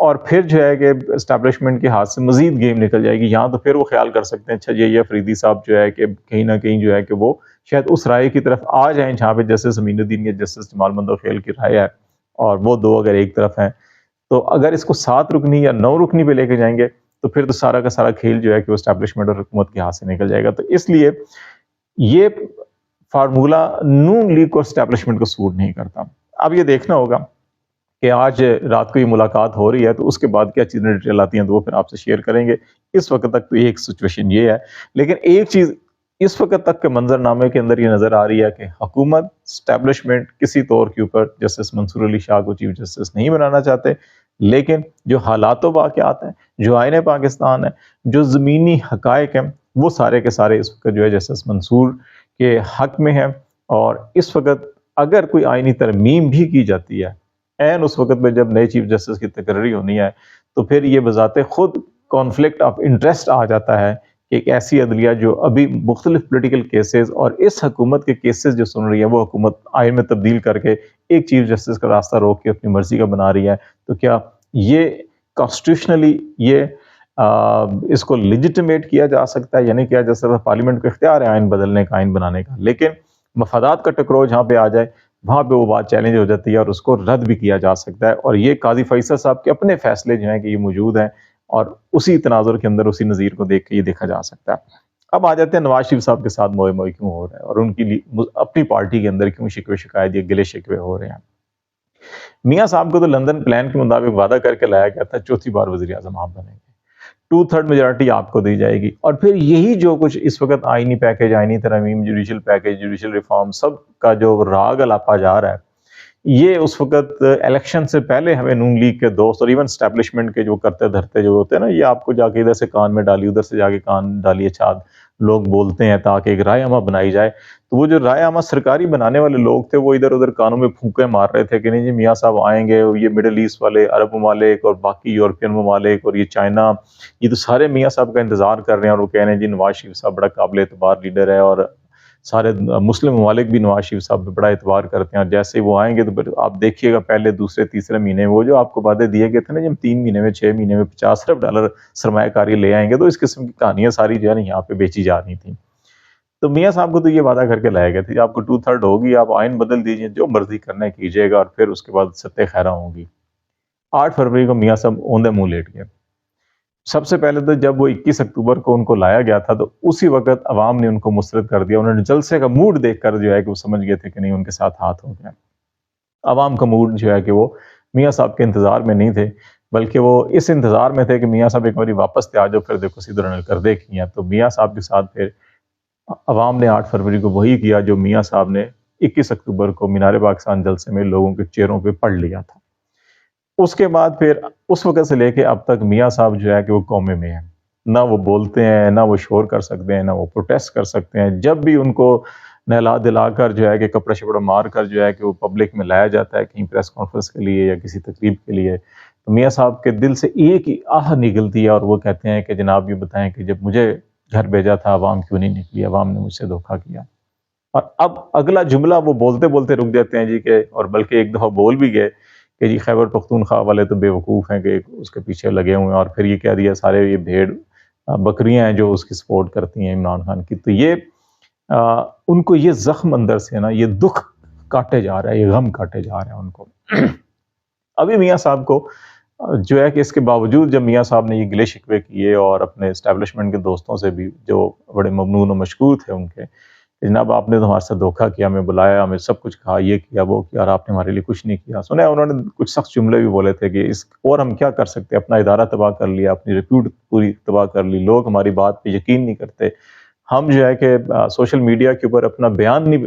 اور پھر جو ہے کہ اسٹیبلشمنٹ کے ہاتھ سے مزید گیم نکل جائے گی. یہاں تو پھر وہ خیال کر سکتے ہیں اچھا یہ افریدی صاحب جو ہے کہ کہیں نہ کہیں جو ہے کہ وہ شاید اس رائے کی طرف آ جائیں جہاں پہ جسٹس امین الدین یا جسٹس جمال مندوخیل کی رائے ہے, اور وہ دو اگر ایک طرف ہیں تو اگر اس کو 7 رکنی یا 9 رکنی پہ لے کے جائیں گے تو پھر تو سارا کا سارا کھیل جو ہے کہ وہ اسٹیبلشمنٹ اور حکومت کے ہاتھ سے نکل جائے گا. تو اس لیے یہ فارمولہ نون لیگ کو اسٹیبلشمنٹ کو سوٹ نہیں کرتا. اب یہ دیکھنا ہوگا کہ آج رات کو یہ ملاقات ہو رہی ہے تو اس کے بعد کیا چیزیں ڈیٹیل آتی ہیں تو وہ پھر آپ سے شیئر کریں گے. اس وقت تک تو ایک سچویشن یہ ہے, لیکن ایک چیز اس وقت تک کے منظر نامے کے اندر یہ نظر آ رہی ہے کہ حکومت اسٹیبلشمنٹ کسی طور کے اوپر جسٹس منصور علی شاہ کو چیف جسٹس نہیں بنانا چاہتے, لیکن جو حالات و واقعات ہیں, جو آئین پاکستان ہے, جو زمینی حقائق ہیں, وہ سارے کے سارے اس وقت جو ہے جسٹس منصور کے حق میں ہیں. اور اس وقت اگر کوئی آئینی ترمیم بھی کی جاتی ہے این اس وقت میں جب نئے چیف جسٹس کی تقرری ہونی ہے تو پھر یہ بذات خود کانفلکٹ آف انٹرسٹ آ جاتا ہے کہ ایک ایسی عدلیہ جو ابھی مختلف پولیٹیکل کیسز اور اس حکومت کے کیسز جو سن رہی ہے وہ حکومت آئین میں تبدیل کر کے ایک چیف جسٹس کا راستہ روک کے اپنی مرضی کا بنا رہی ہے, تو کیا یہ کانسٹیٹیوشنلی یہ اس کو لیجیٹیمیٹ کیا جا سکتا ہے یا نہیں کیا جا سکتا؟ پارلیمنٹ کو اختیار ہے آئین بدلنے کا, آئین بنانے کا, لیکن مفادات کا ٹکراؤ جہاں پہ آ جائے وہاں پہ وہ بات چیلنج ہو جاتی ہے اور اس کو رد بھی کیا جا سکتا ہے. اور یہ قاضی فیصل صاحب کے اپنے فیصلے جو ہیں کہ یہ موجود ہیں اور اسی تناظر کے اندر اسی نظیر کو دیکھ کے یہ دیکھا جا سکتا ہے. اب آ جاتے ہیں نواز شریف صاحب کے ساتھ موئے موئے کیوں ہو رہا ہے اور ان کی اپنی پارٹی کے اندر کیوں شکوے شکایت یا گلے شکوے ہو رہے ہیں. میاں صاحب کو تو لندن پلان کے مطابق وعدہ کر کے لایا گیا تھا چوتھی بار وزیر اعظم آپ بنیں گے, 2/3 میجارٹی آپ کو دی جائے گی, اور پھر یہی جو کچھ اس وقت آئینی پیکج, آئینی ترمیم, جوڈیشل پیکج, جوڈیشل ریفارم سب کا جو راگ الاپا جا رہا ہے, یہ اس وقت الیکشن سے پہلے ہمیں نون لیگ کے دوست اور ایون اسٹیبلشمنٹ کے جو کرتے دھرتے جو ہوتے ہیں نا, یہ آپ کو جا کے ادھر سے کان میں ڈالی ادھر سے جا کے کان ڈالی اچھا لوگ بولتے ہیں تاکہ ایک رائے عامہ بنائی جائے. تو وہ جو رائے عامہ سرکاری بنانے والے لوگ تھے وہ ادھر ادھر کانوں میں پھونکے مار رہے تھے کہ نہیں جی میاں صاحب آئیں گے, اور یہ مڈل ایسٹ والے عرب ممالک اور باقی یورپین ممالک اور یہ چائنا, یہ تو سارے میاں صاحب کا انتظار کر رہے ہیں, اور وہ کہہ رہے ہیں جی نواز شریف صاحب بڑا قابل اعتبار لیڈر ہے, اور سارے مسلم ممالک بھی نواز شریف صاحب پہ بڑا اعتبار کرتے ہیں, اور جیسے وہ آئیں گے تو پھر آپ دیکھیے گا پہلے دوسرے تیسرے مہینے میں وہ جو آپ کو وعدے دیے گئے تھے نا, جب 3 مہینے میں 6 مہینے میں $50 ارب سرمایہ کاری لے آئیں گے, تو اس قسم کی کہانیاں ساری جو ہے نا یہاں پہ بیچی جا رہی تھیں. تو میاں صاحب کو تو یہ وعدہ کر کے لایا گیا تھا آپ کو 2/3 ہوگی, آپ آئین بدل دیجیے, جو مرضی کرنا ہے کیجیے گا, اور پھر اس کے بعد ستہ خیرہ ہوں گی. 8 فروری کو میاں صاحب اوندے منہ لیٹ گئے. سب سے پہلے تو جب وہ 21 اکتوبر کو ان کو لایا گیا تھا تو اسی وقت عوام نے ان کو مسترد کر دیا. انہوں نے جلسے کا موڈ دیکھ کر جو ہے کہ وہ سمجھ گئے تھے کہ نہیں ان کے ساتھ ہاتھ ہو گیا. عوام کا موڈ جو ہے کہ وہ میاں صاحب کے انتظار میں نہیں تھے, بلکہ وہ اس انتظار میں تھے کہ میاں صاحب ایک باری واپس تھے, آ جاؤ پھر دیکھو سیدھا رنل کر دے کی ہیں. تو میاں صاحب کے ساتھ پھر عوام نے 8 فروری کو وہی کیا جو میاں صاحب نے 21 اکتوبر کو مینار پاکستان جلسے میں لوگوں کے چہروں پہ پڑھ لیا تھا. اس کے بعد پھر اس وقت سے لے کے اب تک میاں صاحب جو ہے کہ وہ کومے میں ہیں, نہ وہ بولتے ہیں, نہ وہ شور کر سکتے ہیں, نہ وہ پروٹیسٹ کر سکتے ہیں. جب بھی ان کو نہلا دلا کر جو ہے کہ کپڑا شپڑا مار کر جو ہے کہ وہ پبلک میں لایا جاتا ہے کہیں پریس کانفرنس کے لیے یا کسی تقریب کے لیے, تو میاں صاحب کے دل سے ایک ہی آہ نکلتی ہے, اور وہ کہتے ہیں کہ جناب یہ بتائیں کہ جب مجھے گھر بھیجا تھا عوام کیوں نہیں نکلی, عوام نے مجھ سے دھوکہ کیا. اور اب اگلا جملہ وہ بولتے بولتے رک جاتے ہیں جی کہ, اور بلکہ ایک دفعہ بول بھی گئے کہ جی خیبر پختونخوا والے تو بے وقوف ہیں کہ اس کے پیچھے لگے ہوئے ہیں, اور پھر یہ کہہ دیا سارے یہ بھیڑ بکریاں ہیں جو اس کی سپورٹ کرتی ہیں عمران خان کی. تو یہ ان کو یہ زخم اندر سے نا یہ دکھ کاٹے جا رہا ہے, یہ غم کاٹے جا رہا ہے ان کو. ابھی میاں صاحب کو جو ہے کہ اس کے باوجود جب میاں صاحب نے یہ گلے شکوے کیے اور اپنے اسٹیبلشمنٹ کے دوستوں سے بھی جو بڑے ممنون و مشکور تھے ان کے, جناب آپ نے تو ہمارے ساتھ دھوکہ کیا, ہمیں بلایا, ہمیں سب کچھ کہا, یہ کیا وہ کیا, اور آپ نے ہمارے لیے کچھ نہیں کیا. سنا انہوں نے کچھ سخت جملے بھی بولے تھے کہ اس اور ہم کیا کر سکتے, اپنا ادارہ تباہ کر لیا, اپنی ریپیوٹ پوری تباہ کر لی, لوگ ہماری بات پہ یقین نہیں کرتے, ہم جو ہے کہ سوشل میڈیا کے اوپر اپنا بیان نہیں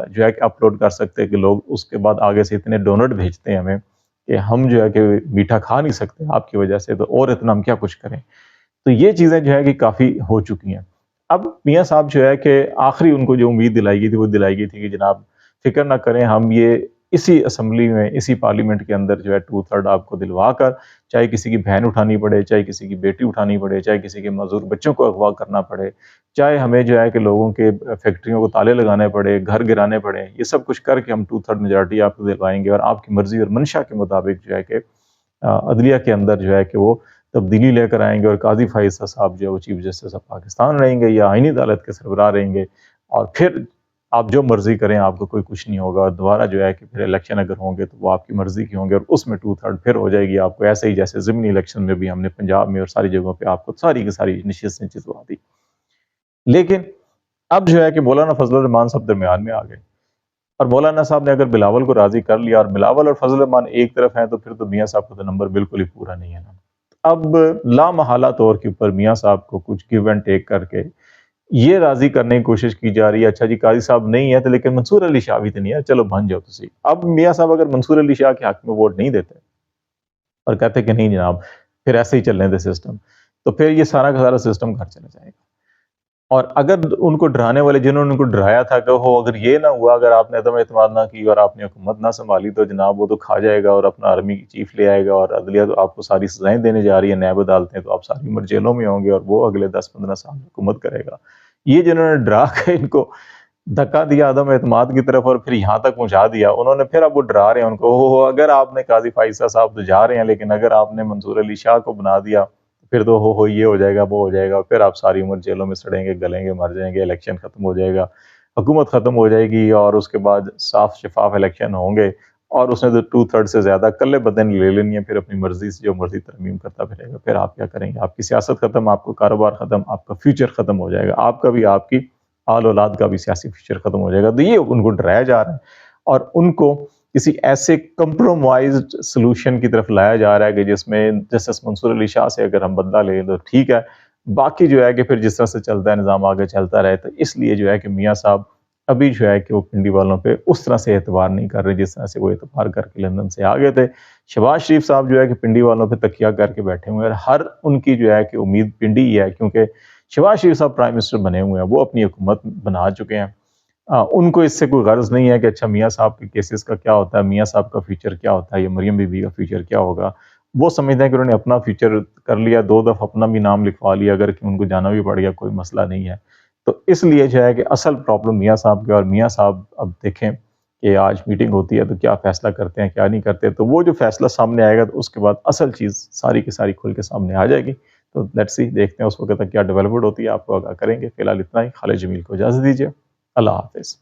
جو ہے کہ اپلوڈ کر سکتے کہ لوگ اس کے بعد آگے سے اتنے ڈونٹ بھیجتے ہیں ہمیں کہ ہم جو ہے کہ میٹھا کھا نہیں سکتے آپ کی وجہ سے, تو اور اتنا ہم کیا کچھ کریں. تو یہ چیزیں جو ہے کہ کافی ہو چکی ہیں. اب میاں صاحب جو ہے کہ آخری ان کو جو امید دلائی گئی تھی وہ دلائی گئی تھی کہ جناب فکر نہ کریں, ہم یہ اسی اسمبلی میں اسی پارلیمنٹ کے اندر جو ہے 2/3 آپ کو دلوا کر, چاہے کسی کی بہن اٹھانی پڑے, چاہے کسی کی بیٹی اٹھانی پڑے, چاہے کسی کے معذور بچوں کو اغوا کرنا پڑے, چاہے ہمیں جو ہے کہ لوگوں کے فیکٹریوں کو تالے لگانے پڑے, گھر گرانے پڑے, یہ سب کچھ کر کے ہم 2/3 میجارٹی آپ کو دلوائیں گے, اور آپ کی مرضی اور منشا کے مطابق جو ہے کہ عدلیہ کے اندر جو ہے کہ وہ تبدیلی لے کر آئیں گے، اور قاضی فائز صاحب جو ہے وہ چیف جسٹس آف پاکستان رہیں گے یا آئینی عدالت کے سربراہ رہیں گے، اور پھر آپ جو مرضی کریں، آپ کو کوئی کچھ نہیں ہوگا. دوبارہ جو ہے کہ پھر الیکشن اگر ہوں گے تو وہ آپ کی مرضی کے ہوں گے، اور اس میں 2/3 پھر ہو جائے گی آپ کو، ایسے ہی جیسے ضمنی الیکشن میں بھی ہم نے پنجاب میں اور ساری جگہوں پہ آپ کو ساری کی ساری نشستیں جتوا دی. لیکن اب جو ہے کہ مولانا فضل الرحمان صاحب درمیان میں آ گئے، اور مولانا صاحب نے اگر بلاول کو راضی کر لیا، اور بلاول اور فضل الرحمان ایک طرف ہیں، تو پھر تو میاں صاحب کا تو نمبر بالکل ہی پورا نہیں ہے نا. اب لامحالہ طور کے اوپر میاں صاحب کو کچھ گیو اینڈ ٹیک کر کے یہ راضی کرنے کی کوشش کی جا رہی ہے، اچھا جی قاضی صاحب نہیں ہے تو لیکن منصور علی شاہ بھی تو نہیں ہے، چلو بن جاؤ تسی. اب میاں صاحب اگر منصور علی شاہ کے حق میں ووٹ نہیں دیتے اور کہتے کہ نہیں جناب پھر ایسے ہی چلنے دے سسٹم، تو پھر یہ سارا کا سارا سسٹم گھر چلا جائے گا. اور اگر ان کو ڈرانے والے جنہوں نے ان کو ڈرایا تھا کہ ہو اگر یہ نہ ہوا، اگر آپ نے عدم اعتماد نہ کی اور آپ نے حکومت نہ سنبھالی، تو جناب وہ تو کھا جائے گا اور اپنا آرمی کی چیف لے آئے گا، اور عدلیہ تو آپ کو ساری سزائیں دینے جا رہی ہے، نیب عدالتیں، تو آپ ساری عمر جیلوں میں ہوں گے، اور وہ اگلے 10-15 سال حکومت کرے گا. یہ جنہوں نے ڈرا کے ان کو دھکا دیا عدم اعتماد کی طرف اور پھر یہاں تک پہنچا دیا، انہوں نے پھر اب وہ ڈرا رہے ہیں ان کو، ہو اگر آپ نے قاضی فائزہ صاحب تو جا رہے ہیں، لیکن اگر آپ نے منصور علی شاہ کو بنا دیا پھر تو ہو یہ ہو جائے گا، وہ ہو جائے گا، پھر آپ ساری عمر جیلوں میں سڑیں گے، گلیں گے، مر جائیں گے، الیکشن ختم ہو جائے گا، حکومت ختم ہو جائے گی، اور اس کے بعد صاف شفاف الیکشن ہوں گے، اور اس نے تو 2/3 سے زیادہ کلے بدن لے لینی ہے، پھر اپنی مرضی سے جو مرضی ترمیم کرتا پھرے گا. پھر آپ کیا کریں گے؟ آپ کی سیاست ختم، آپ کا کاروبار ختم، آپ کا فیوچر ختم ہو جائے گا، آپ کا بھی، آپ کی آل اولاد کا بھی سیاسی فیوچر ختم ہو جائے گا. تو یہ ان کو ڈرایا جا رہا ہے، اور ان کو کسی ایسے کمپرومائزڈ سلوشن کی طرف لایا جا رہا ہے کہ جس میں جسٹس منصور علی شاہ سے اگر ہم بدلہ لیں تو ٹھیک ہے، باقی جو ہے کہ پھر جس طرح سے چلتا ہے نظام آگے چلتا رہے. تو اس لیے جو ہے کہ میاں صاحب ابھی جو ہے کہ وہ پنڈی والوں پہ اس طرح سے اعتبار نہیں کر رہے جس طرح سے وہ اعتبار کر کے لندن سے آگے تھے. شہباز شریف صاحب جو ہے کہ پنڈی والوں پہ تکیہ کر کے بیٹھے ہوئے ہیں، اور ہر ان کی جو ہے کہ امید پنڈی ہی ہے، کیونکہ شہباز شریف صاحب پرائم منسٹر بنے ہوئے ہیں، وہ اپنی حکومت بنا چکے ہیں. ان کو اس سے کوئی غرض نہیں ہے کہ اچھا میاں صاحب کے کیسز کا کیا ہوتا ہے، میاں صاحب کا فیوچر کیا ہوتا ہے، یا مریم بی بی کا فیوچر کیا ہوگا. وہ سمجھتے ہیں کہ انہوں نے اپنا فیوچر کر لیا، 2 دفعہ اپنا بھی نام لکھوا لیا، اگر کہ ان کو جانا بھی پڑ گیا کوئی مسئلہ نہیں ہے. تو اس لیے جو ہے کہ اصل پرابلم میاں صاحب کی، اور میاں صاحب اب دیکھیں کہ آج میٹنگ ہوتی ہے تو کیا فیصلہ کرتے ہیں کیا نہیں کرتے. تو وہ جو فیصلہ سامنے آئے گا تو اس کے بعد اصل چیز ساری کی ساری کھل کے سامنے آ جائے گی. تو لیٹس سی، دیکھتے ہیں اس وقت تک کیا ڈیولپمنٹ ہوتی ہے، آپ کو آگاہ کریں گے. فی الحال اتنا ہی. خالد جمیل کو اجازت دیجیے. اللہ حافظ.